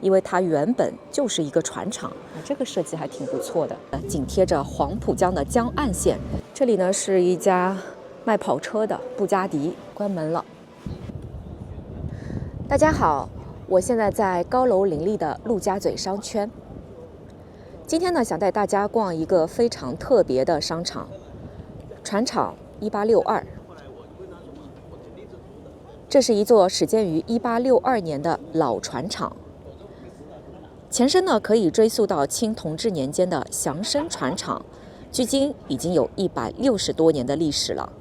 因为它原本就是一个船厂，这个设计还挺不错的。紧贴着黄浦江的江岸线，这里呢是一家卖跑车的布加迪，关门了。大家好，我现在在高楼林立的陆家嘴商圈。今天呢，想带大家逛一个非常特别的商场——船厂1862。这是一座始建于1862年的老船厂，前身呢可以追溯到清同治年间的祥生船厂，距今已经有160多年的历史了。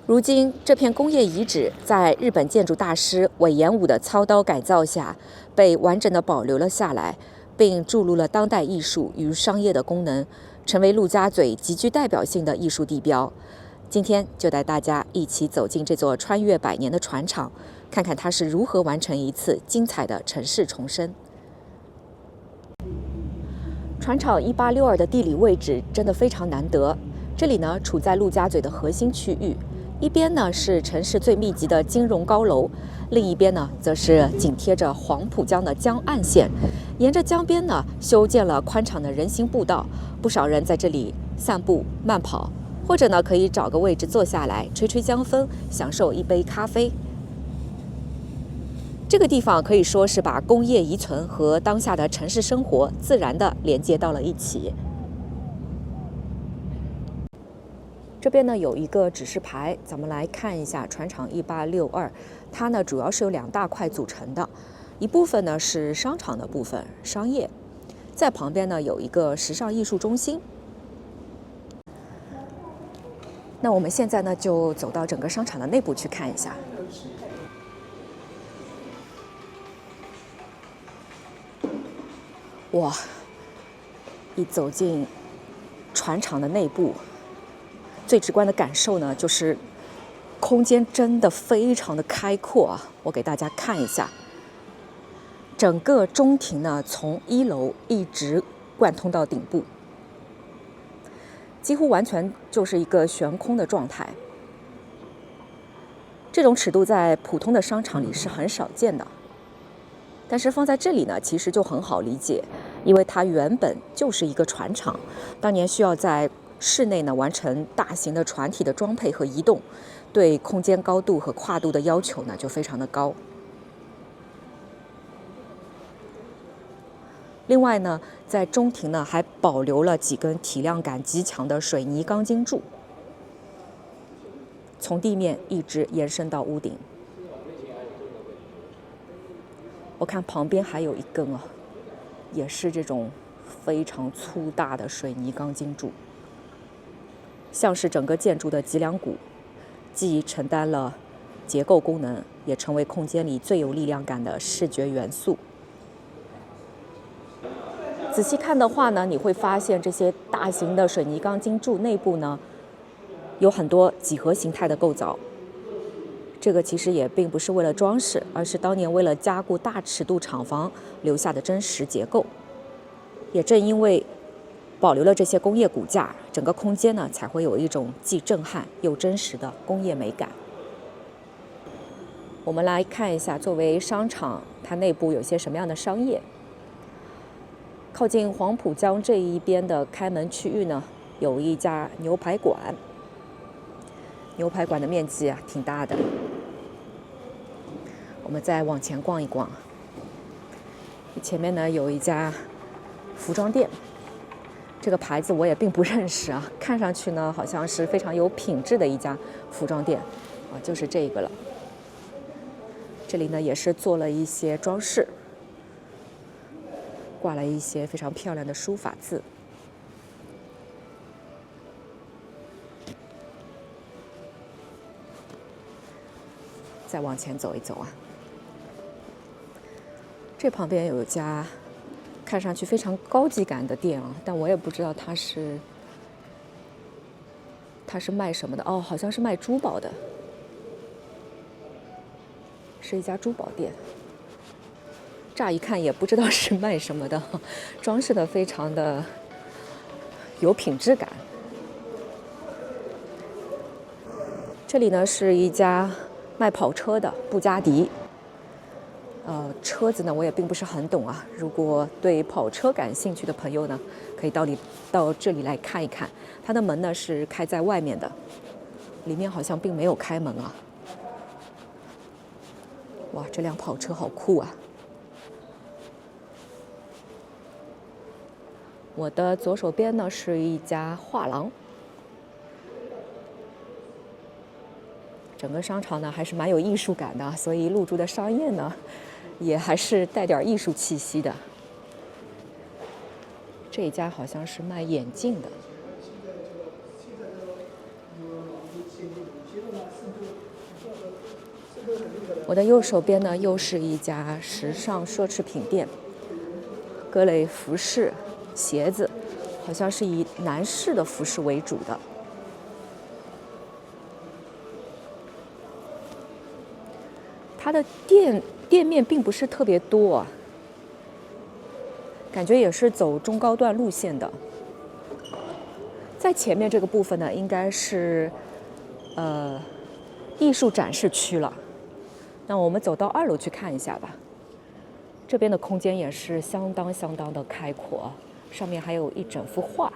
如今，这片工业遗址在日本建筑大师尾延武的操刀改造下，被完整的保留了下来，并注入了当代艺术与商业的功能，成为陆家嘴极具代表性的艺术地标。今天就带大家一起走进这座穿越100年的船厂，看看它是如何完成一次精彩的城市重生。船厂1862的地理位置真的非常难得，这里呢处在陆家嘴的核心区域。一边呢是城市最密集的金融高楼，另一边呢则是紧贴着黄浦江的江岸线。沿着江边呢修建了宽敞的人行步道，不少人在这里散步、慢跑，或者呢可以找个位置坐下来吹吹江风，享受一杯咖啡。这个地方可以说是把工业遗存和当下的城市生活自然地连接到了一起。这边呢有一个指示牌，咱们来看一下船厂1862。它呢主要是由2大块组成的，一部分呢是商场的部分，商业，在旁边呢有一个时尚艺术中心。那我们现在呢就走到整个商场的内部去看一下。哇，一走进船厂的内部，最直观的感受呢，就是空间真的非常的开阔啊！我给大家看一下，整个中庭呢，从1楼一直贯通到顶部，几乎完全就是一个悬空的状态。这种尺度在普通的商场里是很少见的，但是放在这里呢，其实就很好理解，因为它原本就是一个船厂，当年需要在室内呢完成大型的船体的装配和移动，对空间高度和跨度的要求呢就非常的高。另外呢，在中庭呢还保留了几根体量感极强的水泥钢筋柱，从地面一直延伸到屋顶。我看旁边还有一根啊，也是这种非常粗大的水泥钢筋柱。像是整个建筑的脊梁骨，既承担了结构功能，也成为空间里最有力量感的视觉元素。仔细看的话呢，你会发现这些大型的水泥钢筋柱内部呢，有很多几何形态的构造。这个其实也并不是为了装饰，而是当年为了加固大尺度厂房留下的真实结构。也正因为保留了这些工业骨架，整个空间呢才会有一种既震撼又真实的工业美感。我们来看一下，作为商场，它内部有些什么样的商业。靠近黄浦江这一边的开门区域呢，有一家牛排馆。牛排馆的面积啊挺大的。我们再往前逛一逛，前面呢有一家服装店。这个牌子我也并不认识啊，看上去呢好像是非常有品质的一家服装店啊，就是这个了。这里呢也是做了一些装饰，挂了一些非常漂亮的书法字。再往前走一走啊，这旁边有一家看上去非常高级感的店啊，但我也不知道它是卖什么的哦，好像是卖珠宝的，是一家珠宝店。乍一看也不知道是卖什么的，装饰的非常的有品质感。这里呢是一家卖跑车的布加迪，车子呢我也并不是很懂啊。如果对跑车感兴趣的朋友呢，可以到这里来看一看。它的门呢是开在外面的，里面好像并没有开门啊。哇，这辆跑车好酷啊！我的左手边呢是一家画廊，整个商场呢还是蛮有艺术感的，所以入驻的商业呢也还是带点艺术气息的。这一家好像是卖眼镜的。我的右手边呢又是一家时尚奢侈品店，各类服饰、鞋子，好像是以男士的服饰为主的。它的店面并不是特别多啊，感觉也是走中高端路线的。在前面这个部分呢，应该是艺术展示区了。那我们走到2楼去看一下吧。这边的空间也是相当的开阔，上面还有一整幅画。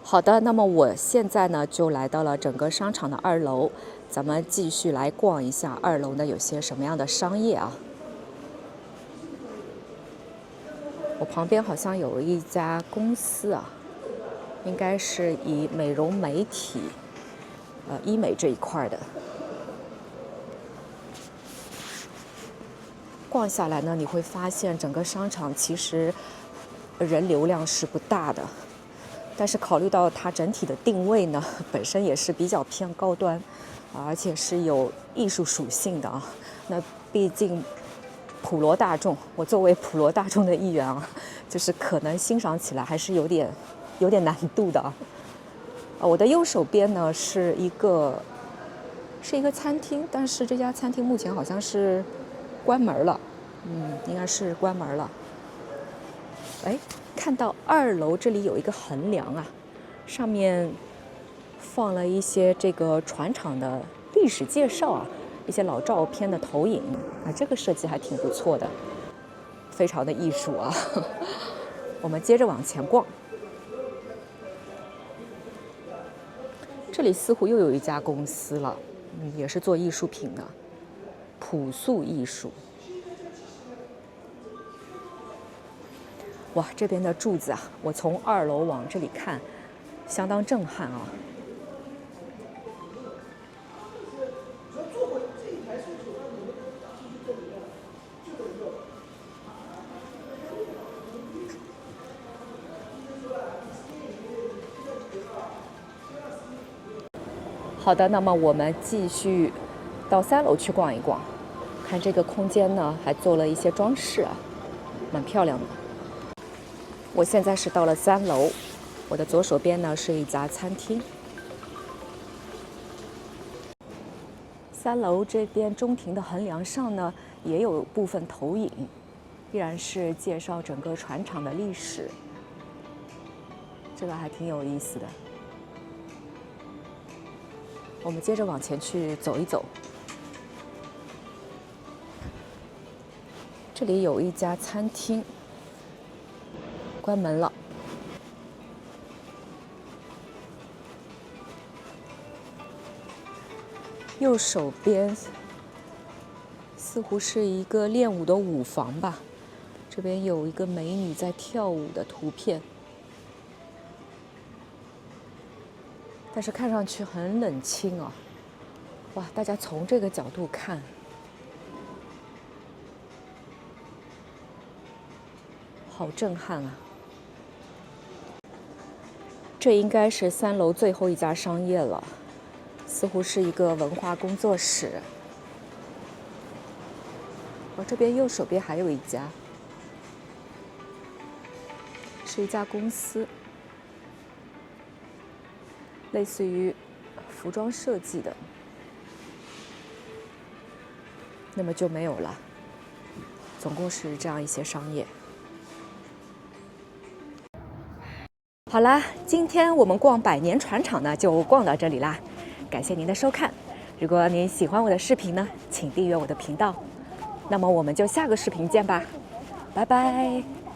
好的，那么我现在呢就来到了整个商场的2楼，咱们继续来逛一下2楼呢有些什么样的商业啊。我旁边好像有一家公司啊，应该是以美容美体、医美这一块的。逛下来呢，你会发现整个商场其实人流量是不大的，但是考虑到它整体的定位呢，本身也是比较偏高端，而且是有艺术属性的啊。那毕竟普罗大众，我作为普罗大众的一员啊，就是可能欣赏起来还是有点难度的啊。我的右手边呢是一个餐厅，但是这家餐厅目前好像是关门了，应该是关门了。哎，看到2楼这里有一个横梁啊，上面放了一些这个船厂的历史介绍啊，一些老照片的投影啊，这个设计还挺不错的，非常的艺术啊。我们接着往前逛，这里似乎又有一家公司了，也是做艺术品的，朴素艺术。哇，这边的柱子啊，我从2楼往这里看，相当震撼啊。好的，那么我们继续到3楼去逛一逛，看这个空间呢，还做了一些装饰啊，蛮漂亮的。我现在是到了3楼，我的左手边呢是一家餐厅。3楼这边中庭的横梁上呢，也有部分投影，依然是介绍整个船厂的历史，这个还挺有意思的。我们接着往前去走一走，这里有一家餐厅，关门了。右手边似乎是一个练舞的舞房吧，这边有一个美女在跳舞的图片，但是看上去很冷清啊。哇，大家从这个角度看，好震撼啊！这应该是3楼最后一家商业了，似乎是一个文化工作室。我这边右手边还有一家，是一家公司，类似于服装设计的，那么就没有了。总共是这样一些商业。好啦，今天我们逛百年船厂呢，就逛到这里啦。感谢您的收看。如果您喜欢我的视频呢，请订阅我的频道。那么我们就下个视频见吧，拜拜。